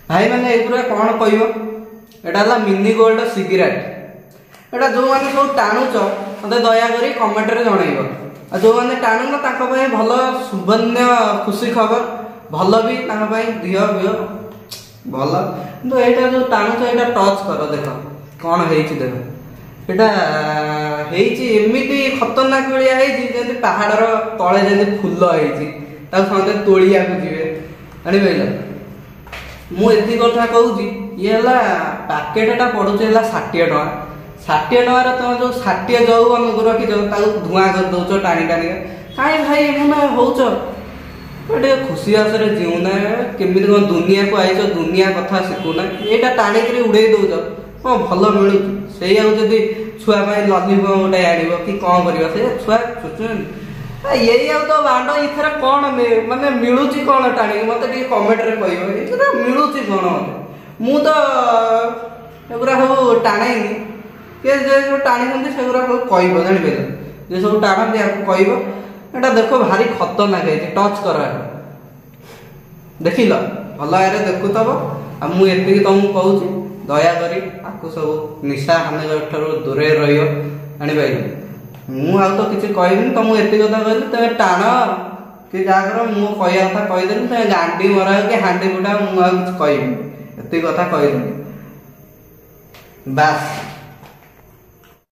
भाई मैंने एगुरा कौन कह एटा मिनी गोल्ड सिगरेट एटा जो मैंने सब टाणुच मत दया करी कमेंट रे जनइब आ जो मैंने टाणुन ताको भाई भल सुबन्य खुशी खबर भल भी ताको भाई दिह बिह भल किंतु एटा जो टाणुच एटा टच कर देख कौन हेची देख एटा हेची एमिति खतरनाक भलिया हेची जेंति पहाड़र तळे जेंति फूल हेची ताको समते तोलिया को जिवे आनी बैला मु एति कथा कहूची ये पैकेटा पड़ुचे 60 टका 60 टकार तुम जो 60 जाऊ आमको रखी धूआ कर दौच टाणी टाणी कहीं भाई एमना होच खुशी आसरे जीवना केमी कौन दुनिया को आईच दुनिया कथा शिखुना यहाँ टाणिक उड़े दौच हाँ भल मिलू से छुआ लॉलीपॉप गोटे आण कि कौन कर छुआ चुचुन यही तो बांड इथर कौन माने मिलूची कौन टाणी मत कमेंट रे कह मिलूची कौन मु तो एगुरा सब टाणेनी किए जो टाणी से कह जानी जे सब टाणती आपको कह देख भारी खतरनाक है टच कर देख ल भल आगे देखुव आ मुझे तुमको कहूँ दया करी आपको सब निशा हानि ठार दूरे रही मु आ तो किसी कहबी तुमको एति कथा कहली तुम टाण कि जहाँ कर मु कह कथा कहीदेली तुम गांडी मरा कि हांडी बुढ़ा मुझे कहबी एति कथा कहीदेली बास।